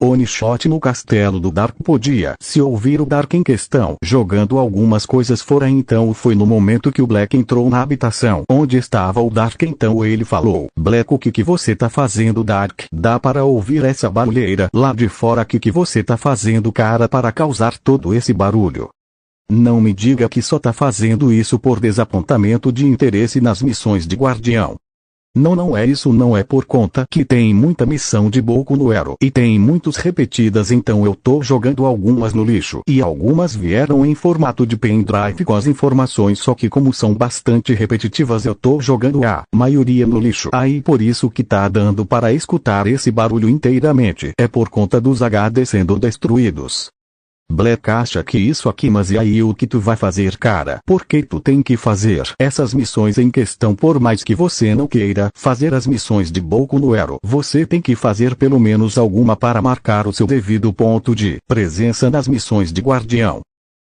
One-shot no castelo do Dark. Podia se ouvir o Dark em questão jogando algumas coisas fora. Então foi no momento que o Black entrou na habitação onde estava o Dark. Então ele falou: Black, o que você tá fazendo, Dark? Dá para ouvir essa barulheira lá de fora? Que você tá fazendo, cara, para causar todo esse barulho? Não me diga que só tá fazendo isso por desapontamento de interesse nas missões de guardião. Não é isso, não é por conta que tem muita missão de Boku no Hero e tem muitos repetidas, então eu tô jogando algumas no lixo e algumas vieram em formato de pendrive com as informações, só que como são bastante repetitivas eu tô jogando a maioria no lixo. Aí por isso que tá dando para escutar esse barulho inteiramente, é por conta dos HD sendo destruídos. Black acha que isso aqui, mas e aí o que tu vai fazer, cara? Porque tu tem que fazer essas missões em questão, por mais que você não queira fazer as missões de Boku no Hero. Você tem que fazer pelo menos alguma para marcar o seu devido ponto de presença nas missões de guardião.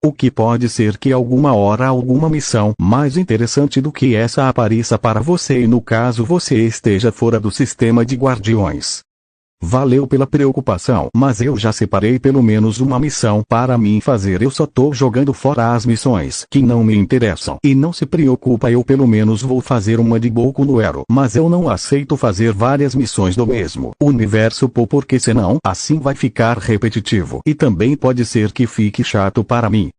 O que pode ser que alguma hora alguma missão mais interessante do que essa apareça para você e no caso você esteja fora do sistema de guardiões. Valeu pela preocupação, mas eu já separei pelo menos uma missão para mim fazer. Eu só tô jogando fora as missões que não me interessam. E não se preocupa, eu pelo menos vou fazer uma de Boku no Hero. Mas eu não aceito fazer várias missões do mesmo universo, porque senão assim vai ficar repetitivo. E também pode ser que fique chato para mim.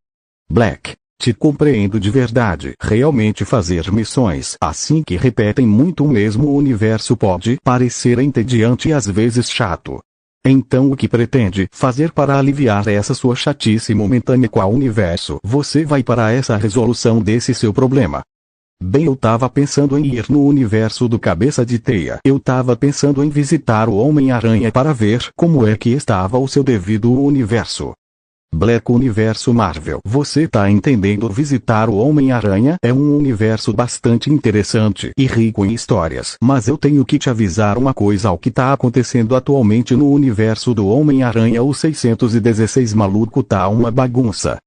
Black, te compreendo de verdade. Realmente fazer missões assim que repetem muito o mesmo universo pode parecer entediante e às vezes chato. Então o que pretende fazer para aliviar essa sua chatice momentânea? Qual universo você vai para essa resolução desse seu problema? Bem, eu tava pensando em ir no universo do Cabeça de Teia. Eu tava pensando em visitar o Homem-Aranha para ver como é que estava o seu devido universo. Black, universo Marvel. Você tá entendendo? Visitar o Homem-Aranha é um universo bastante interessante e rico em histórias. Mas eu tenho que te avisar uma coisa: o que tá acontecendo atualmente no universo do Homem-Aranha, o 616 maluco, tá uma bagunça.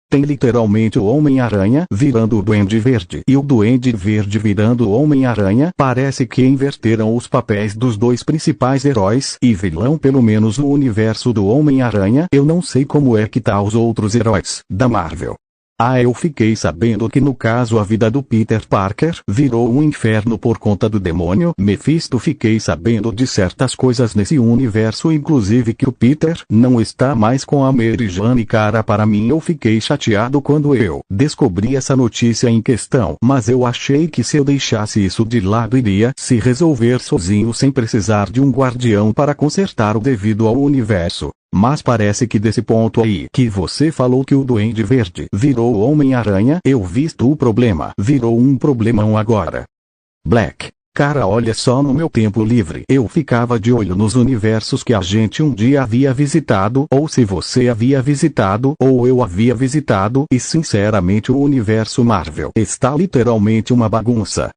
Tem literalmente o Homem-Aranha virando o Duende Verde e o Duende Verde virando o Homem-Aranha. Parece que inverteram os papéis dos dois principais heróis e vilão, pelo menos no universo do Homem-Aranha. Eu não sei como é que tá os outros heróis da Marvel. Eu fiquei sabendo que no caso a vida do Peter Parker virou um inferno por conta do demônio Mephisto. Fiquei sabendo de certas coisas nesse universo, inclusive que o Peter não está mais com a Mary Jane. Cara, para mim eu fiquei chateado quando eu descobri essa notícia em questão, mas eu achei que se eu deixasse isso de lado iria se resolver sozinho sem precisar de um guardião para consertar o devido ao universo. Mas parece que desse ponto aí que você falou que o Duende Verde virou o Homem-Aranha, eu visto o problema virou um problemão agora. Black, cara, olha só, no meu tempo livre eu ficava de olho nos universos que a gente um dia havia visitado, ou se você havia visitado ou eu havia visitado, e sinceramente o universo Marvel está literalmente uma bagunça.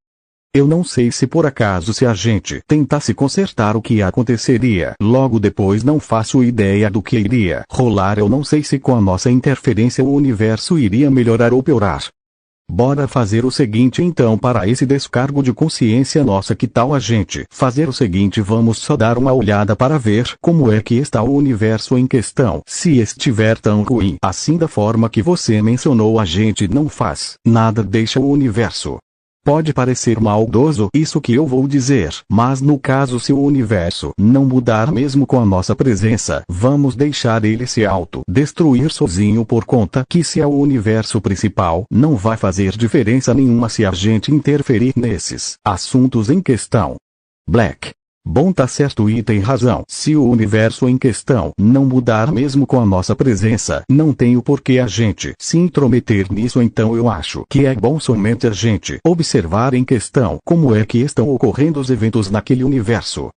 Eu não sei se por acaso se a gente tentasse consertar o que aconteceria logo depois. Não faço ideia do que iria rolar. Eu não sei se com a nossa interferência o universo iria melhorar ou piorar. Bora fazer o seguinte então, para esse descargo de consciência nossa, que tal a gente fazer o seguinte? Vamos só dar uma olhada para ver como é que está o universo em questão. Se estiver tão ruim assim da forma que você mencionou, a gente não faz nada, deixa o universo. Pode parecer maldoso isso que eu vou dizer, mas no caso se o universo não mudar mesmo com a nossa presença, vamos deixar ele se autodestruir sozinho, por conta que se é o universo principal, não vai fazer diferença nenhuma se a gente interferir nesses assuntos em questão. Black, bom, tá certo e tem razão. Se o universo em questão não mudar mesmo com a nossa presença, não tem o porquê a gente se intrometer nisso. Então eu acho que é bom somente a gente observar em questão como é que estão ocorrendo os eventos naquele universo.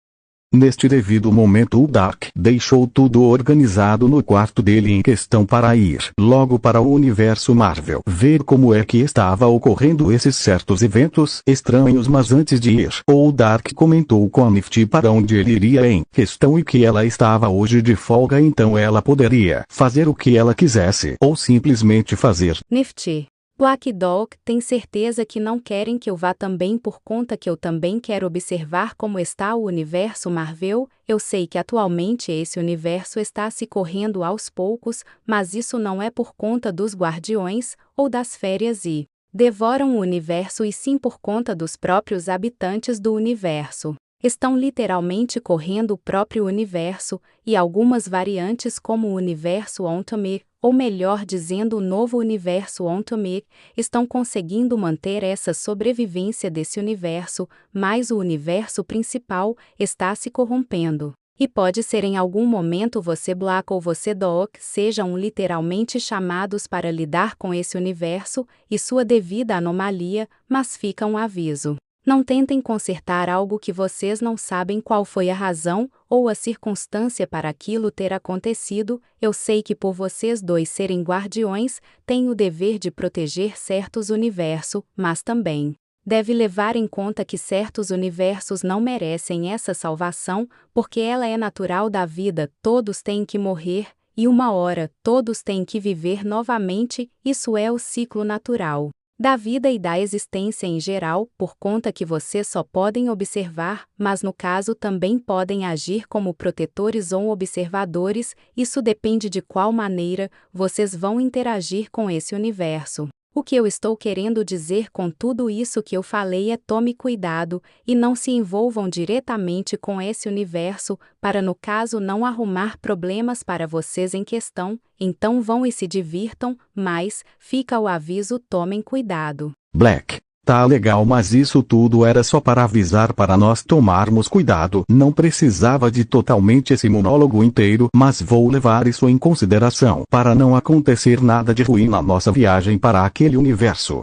Neste devido momento o Dark deixou tudo organizado no quarto dele em questão para ir logo para o universo Marvel, ver como é que estava ocorrendo esses certos eventos estranhos. Mas antes de ir, o Dark comentou com a Nifty para onde ele iria em questão e que ela estava hoje de folga, então ela poderia fazer o que ela quisesse ou simplesmente fazer. Nifty, Black Dog, tem certeza que não querem que eu vá também por conta que eu também quero observar como está o universo Marvel? Eu sei que atualmente esse universo está se correndo aos poucos, mas isso não é por conta dos Guardiões, ou das férias e devoram o universo e sim por conta dos próprios habitantes do universo. Estão literalmente correndo o próprio universo, e algumas variantes como o universo Ontomir, ou melhor dizendo o novo universo Ontomir, estão conseguindo manter essa sobrevivência desse universo, mas o universo principal está se corrompendo. E pode ser em algum momento você Black ou você Doc sejam literalmente chamados para lidar com esse universo e sua devida anomalia, mas fica um aviso. Não tentem consertar algo que vocês não sabem qual foi a razão ou a circunstância para aquilo ter acontecido. Eu sei que por vocês dois serem guardiões, têm o dever de proteger certos universos, mas também deve levar em conta que certos universos não merecem essa salvação, porque ela é natural da vida, todos têm que morrer, e uma hora todos têm que viver novamente, isso é o ciclo natural da vida e da existência em geral, por conta que vocês só podem observar, mas no caso também podem agir como protetores ou observadores, isso depende de qual maneira vocês vão interagir com esse universo. O que eu estou querendo dizer com tudo isso que eu falei é tome cuidado e não se envolvam diretamente com esse universo, para no caso não arrumar problemas para vocês em questão, então vão e se divirtam, mas, fica o aviso tomem cuidado. Black. Tá legal, mas isso tudo era só para avisar para nós tomarmos cuidado. Não precisava de totalmente esse monólogo inteiro, mas vou levar isso em consideração para não acontecer nada de ruim na nossa viagem para aquele universo.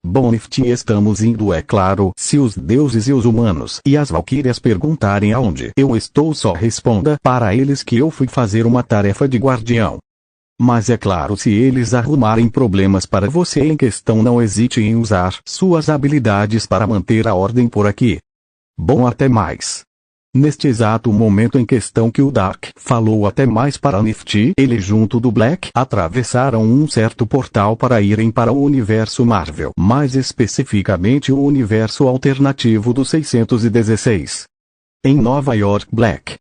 Bom, Nifty, estamos indo, é claro. Se os deuses e os humanos e as valquírias perguntarem aonde eu estou, só responda para eles que eu fui fazer uma tarefa de guardião. Mas é claro, se eles arrumarem problemas para você em questão, não hesite em usar suas habilidades para manter a ordem por aqui. Bom, até mais. Neste exato momento em questão que o Dark falou até mais para Nifty, ele junto do Black atravessaram um certo portal para irem para o universo Marvel, mais especificamente o universo alternativo do 616. Em Nova York. Black.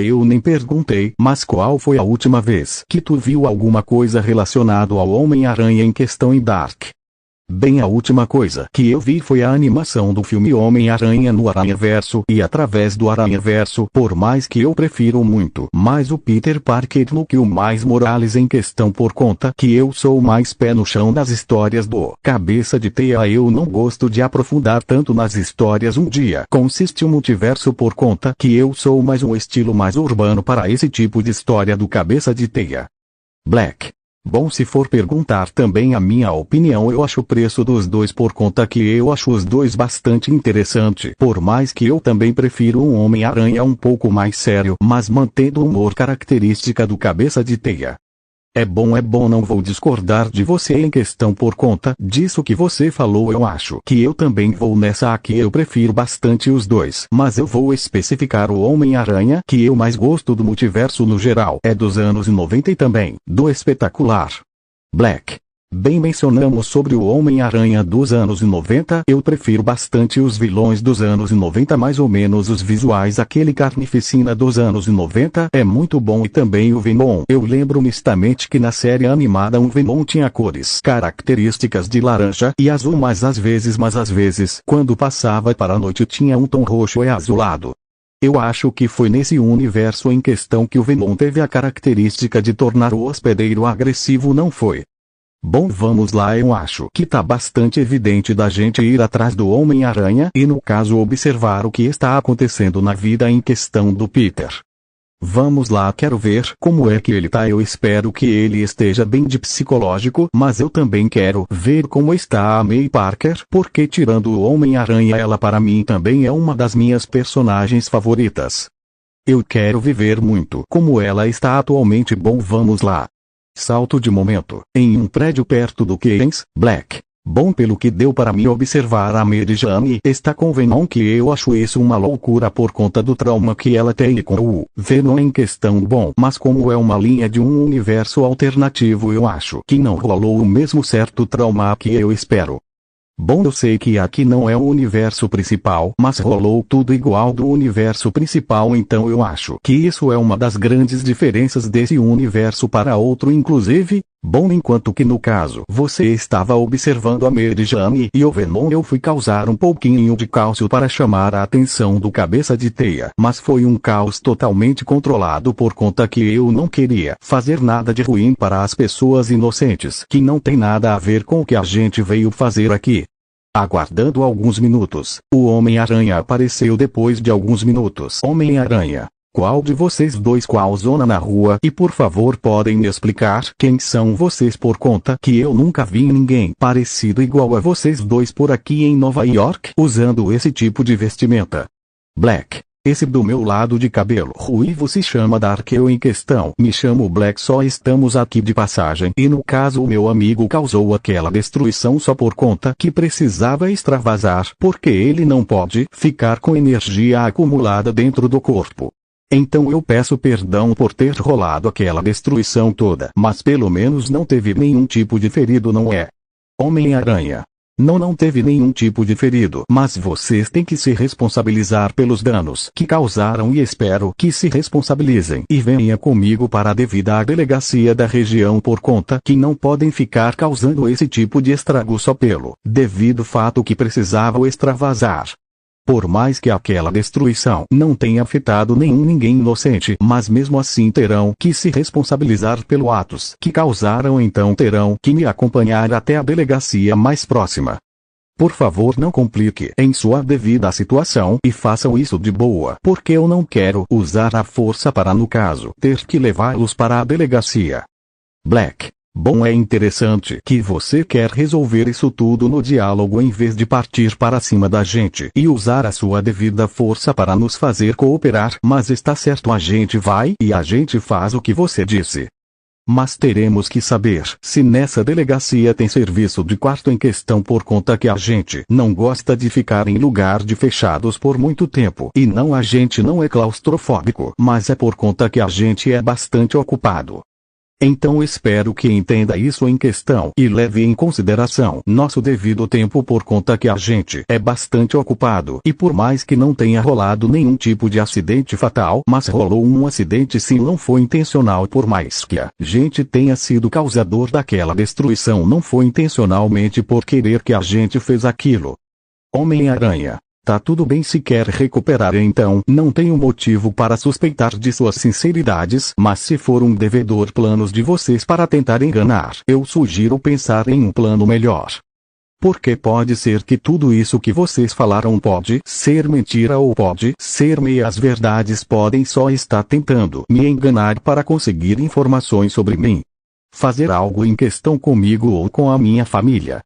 Eu nem perguntei, mas qual foi a última vez que tu viu alguma coisa relacionada ao Homem-Aranha em questão em Dark? Bem, a última coisa que eu vi foi a animação do filme Homem-Aranha no Aranhaverso, e através do Aranhaverso, por mais que eu prefiro muito mais o Peter Parker do que o Miles Morales em questão, por conta que eu sou mais pé no chão nas histórias do Cabeça de Teia, eu não gosto de aprofundar tanto nas histórias um dia consiste o multiverso, por conta que eu sou mais um estilo mais urbano para esse tipo de história do Cabeça de Teia. Black. Bom, se for perguntar também a minha opinião, eu acho o preço dos dois, por conta que eu acho os dois bastante interessante, por mais que eu também prefiro um Homem-Aranha um pouco mais sério, mas mantendo o humor característica do Cabeça de Teia. É bom, não vou discordar de você em questão, por conta disso que você falou. Eu acho que eu também vou nessa aqui, eu prefiro bastante os dois, mas eu vou especificar o Homem-Aranha que eu mais gosto do multiverso no geral, é dos anos 90 e também do espetacular Black. Bem, mencionamos sobre o Homem-Aranha dos anos 90, eu prefiro bastante os vilões dos anos 90, mais ou menos os visuais. Aquele Carnificina dos anos 90 é muito bom, e também o Venom. Eu lembro nitidamente que na série animada o Venom tinha cores características de laranja e azul, mas às vezes, quando passava para a noite, tinha um tom roxo e azulado. Eu acho que foi nesse universo em questão que o Venom teve a característica de tornar o hospedeiro agressivo, não foi? Bom, vamos lá, eu acho que tá bastante evidente da gente ir atrás do Homem-Aranha e no caso observar o que está acontecendo na vida em questão do Peter. Vamos lá, quero ver como é que ele tá. Eu espero que ele esteja bem de psicológico, mas eu também quero ver como está a May Parker, porque tirando o Homem-Aranha, ela para mim também é uma das minhas personagens favoritas. Eu quero viver muito como ela está atualmente. Bom, vamos lá. Salto de momento, em um prédio perto do Keynes. Black. Bom, pelo que deu para me observar, a Mary Jane está com Venom, que eu acho isso uma loucura por conta do trauma que ela tem com o Venom em questão. Bom, mas como é uma linha de um universo alternativo, eu acho que não rolou o mesmo certo trauma que eu espero. Bom, eu sei que aqui não é o universo principal, mas rolou tudo igual do universo principal, então eu acho que isso é uma das grandes diferenças desse universo para outro, inclusive. Bom, enquanto que no caso você estava observando a Mary Jane e o Venom, eu fui causar um pouquinho de caos para chamar a atenção do Cabeça de Teia, mas foi um caos totalmente controlado por conta que eu não queria fazer nada de ruim para as pessoas inocentes, que não tem nada a ver com o que a gente veio fazer aqui. Aguardando alguns minutos, o Homem-Aranha apareceu depois de alguns minutos. Homem-Aranha, qual de vocês dois causou na rua? E por favor, podem me explicar quem são vocês, por conta que eu nunca vi ninguém parecido igual a vocês dois por aqui em Nova York usando esse tipo de vestimenta. Black. Esse do meu lado de cabelo ruivo se chama Dark. Eu em questão me chamo Black. Só estamos aqui de passagem e no caso o meu amigo causou aquela destruição só por conta que precisava extravasar, porque ele não pode ficar com energia acumulada dentro do corpo. Então eu peço perdão por ter rolado aquela destruição toda, mas pelo menos não teve nenhum tipo de ferido, não é? Homem-Aranha. Não teve nenhum tipo de ferido, mas vocês têm que se responsabilizar pelos danos que causaram e espero que se responsabilizem e venha comigo para a devida delegacia da região, por conta que não podem ficar causando esse tipo de estrago só pelo devido fato que precisavam extravasar. Por mais que aquela destruição não tenha afetado ninguém inocente, mas mesmo assim terão que se responsabilizar pelos atos que causaram, então terão que me acompanhar até a delegacia mais próxima. Por favor, não complique em sua devida situação e façam isso de boa, porque eu não quero usar a força para, no caso, ter que levá-los para a delegacia. Black. Bom, é interessante que você quer resolver isso tudo no diálogo em vez de partir para cima da gente e usar a sua devida força para nos fazer cooperar, mas está certo, a gente vai e a gente faz o que você disse. Mas teremos que saber se nessa delegacia tem serviço de quarto em questão, por conta que a gente não gosta de ficar em lugar de fechados por muito tempo. E não, a gente não é claustrofóbico, mas é por conta que a gente é bastante ocupado. Então espero que entenda isso em questão e leve em consideração nosso devido tempo, por conta que a gente é bastante ocupado e por mais que não tenha rolado nenhum tipo de acidente fatal, mas rolou um acidente sim, não foi intencional, por mais que a gente tenha sido causador daquela destruição, não foi intencionalmente por querer que a gente fez aquilo. Homem-Aranha. Tá tudo bem se quer recuperar, então não tenho motivo para suspeitar de suas sinceridades, mas se for um devedor planos de vocês para tentar enganar, eu sugiro pensar em um plano melhor. Porque pode ser que tudo isso que vocês falaram pode ser mentira ou pode ser meias verdades, podem só estar tentando me enganar para conseguir informações sobre mim. Fazer algo em questão comigo ou com a minha família.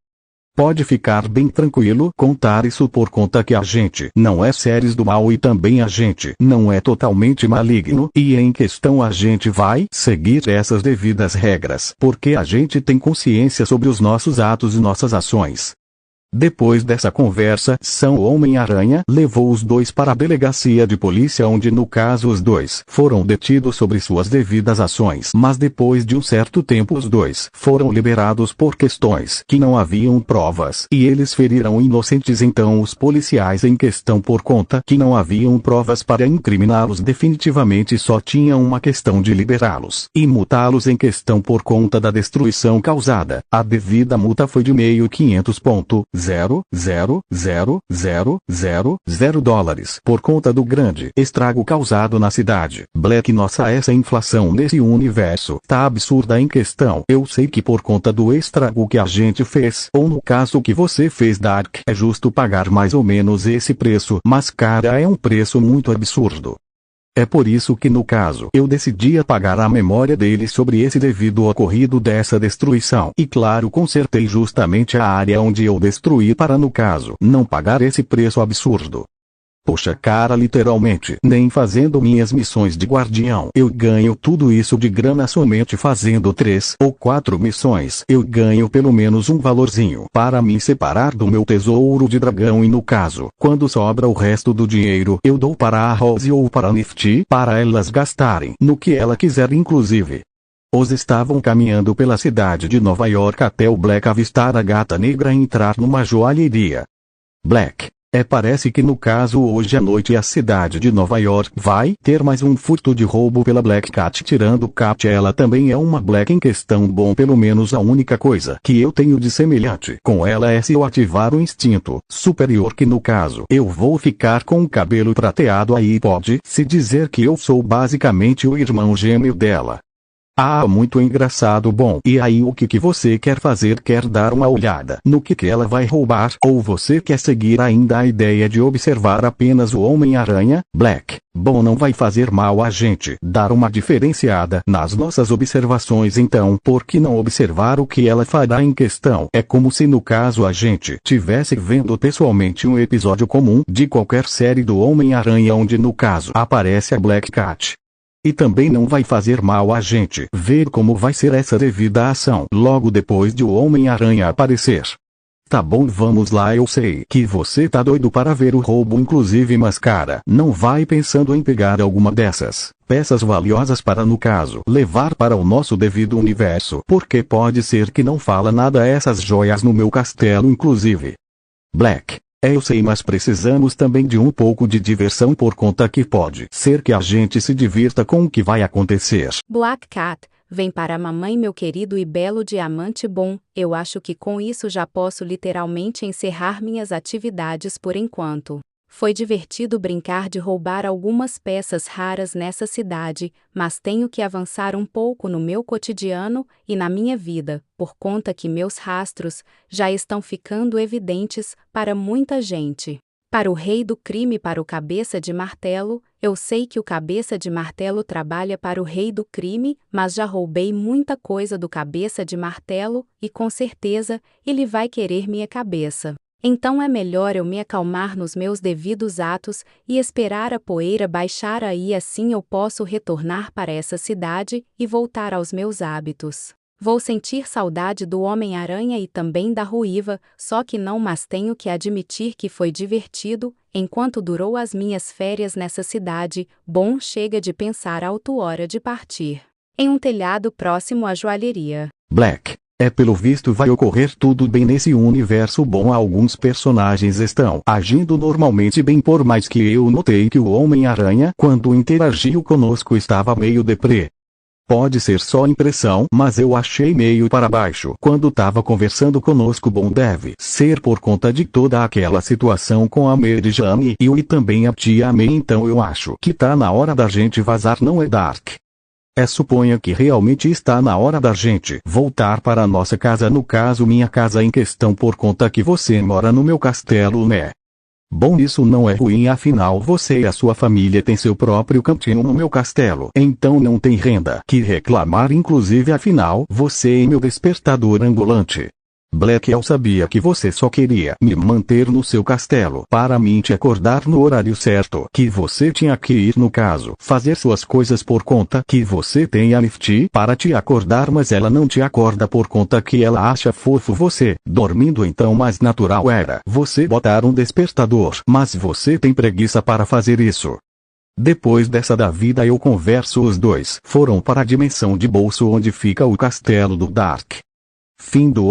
Pode ficar bem tranquilo contar isso, por conta que a gente não é seres do mal e também a gente não é totalmente maligno, e em questão a gente vai seguir essas devidas regras, porque a gente tem consciência sobre os nossos atos e nossas ações. Depois dessa conversação, o Homem-Aranha levou os dois para a delegacia de polícia, onde no caso os dois foram detidos sobre suas devidas ações, mas depois de um certo tempo os dois foram liberados por questões que não haviam provas e eles feriram inocentes. Então os policiais em questão, por conta que não haviam provas para incriminá-los definitivamente, só tinham uma questão de liberá-los e multá-los em questão por conta da destruição causada. A devida multa foi de $1.0000000 por conta do grande estrago causado na cidade. Black, nossa, essa inflação nesse universo tá absurda em questão. Eu sei que por conta do estrago que a gente fez, ou no caso que você fez, Dark, é justo pagar mais ou menos esse preço, mas cara, é um preço muito absurdo. É por isso que no caso eu decidi apagar a memória dele sobre esse devido ocorrido dessa destruição. E claro, consertei justamente a área onde eu destruí para, no caso, não pagar esse preço absurdo. Poxa cara, literalmente, nem fazendo minhas missões de guardião eu ganho tudo isso de grana. Somente fazendo 3 ou 4 missões eu ganho pelo menos um valorzinho para me separar do meu tesouro de dragão, e no caso, quando sobra o resto do dinheiro eu dou para a Rose ou para a Nifty para elas gastarem no que ela quiser. Inclusive, os estavam caminhando pela cidade de Nova York até o Black avistar a gata negra e entrar numa joalheria. Black, parece que no caso hoje à noite a cidade de Nova York vai ter mais um furto de roubo pela Black Cat. Tirando Cat, ela também é uma Black em questão. Bom, pelo menos a única coisa que eu tenho de semelhante com ela é se eu ativar o instinto superior, que no caso eu vou ficar com o cabelo prateado. Aí pode-se dizer que eu sou basicamente o irmão gêmeo dela. Ah, muito engraçado. Bom, e aí, o que você quer fazer? Quer dar uma olhada no que ela vai roubar? Ou você quer seguir ainda a ideia de observar apenas o Homem-Aranha? Black, bom, não vai fazer mal a gente dar uma diferenciada nas nossas observações. Então, por que não observar o que ela fará em questão? É como se no caso a gente tivesse vendo pessoalmente um episódio comum de qualquer série do Homem-Aranha, onde no caso aparece a Black Cat. E também não vai fazer mal a gente ver como vai ser essa devida ação logo depois de o Homem-Aranha aparecer. Tá bom, vamos lá. Eu sei que você tá doido para ver o roubo, inclusive, mas cara, não vai pensando em pegar alguma dessas peças valiosas para, no caso, levar para o nosso devido universo, porque pode ser que não fala nada essas joias no meu castelo. Inclusive, Black, eu sei, mas precisamos também de um pouco de diversão, por conta que pode ser que a gente se divirta com o que vai acontecer. Black Cat, vem para a mamãe, meu querido e belo diamante. Bom, eu acho que com isso já posso literalmente encerrar minhas atividades por enquanto. Foi divertido brincar de roubar algumas peças raras nessa cidade, mas tenho que avançar um pouco no meu cotidiano e na minha vida, por conta que meus rastros já estão ficando evidentes para muita gente. Para o rei do crime, para o cabeça de martelo, eu sei que o cabeça de martelo trabalha para o rei do crime, mas já roubei muita coisa do cabeça de martelo e com certeza ele vai querer minha cabeça. Então é melhor eu me acalmar nos meus devidos atos e esperar a poeira baixar, aí assim eu posso retornar para essa cidade e voltar aos meus hábitos. Vou sentir saudade do Homem-Aranha e também da Ruiva, só que não, mas tenho que admitir que foi divertido, enquanto durou as minhas férias nessa cidade. Bom, chega de pensar alto, hora de partir. Em um telhado próximo à joalheria. Black, pelo visto vai ocorrer tudo bem nesse universo. Bom, alguns personagens estão agindo normalmente bem, por mais que eu notei que o Homem-Aranha, quando interagiu conosco, estava meio deprê. Pode ser só impressão, mas eu achei meio para baixo quando tava conversando conosco. Bom, deve ser por conta de toda aquela situação com a Mary Jane e também a tia May. Então eu acho que tá na hora da gente vazar, não é, Dark? Suponha que realmente está na hora da gente voltar para a nossa casa, no caso minha casa em questão, por conta que você mora no meu castelo, né? Bom, isso não é ruim, afinal você e a sua família têm seu próprio cantinho no meu castelo, então não tem renda que reclamar. Inclusive, afinal, você é meu despertador ambulante. Black, eu sabia que você só queria me manter no seu castelo para mim te acordar no horário certo, que você tinha que ir, no caso, fazer suas coisas, por conta que você tem a Nifty para te acordar, mas ela não te acorda por conta que ela acha fofo você dormindo. Então mais natural era você botar um despertador, mas você tem preguiça para fazer isso. Depois dessa da vida eu converso. Os dois foram para a dimensão de bolso, onde fica o castelo do Dark. Fim do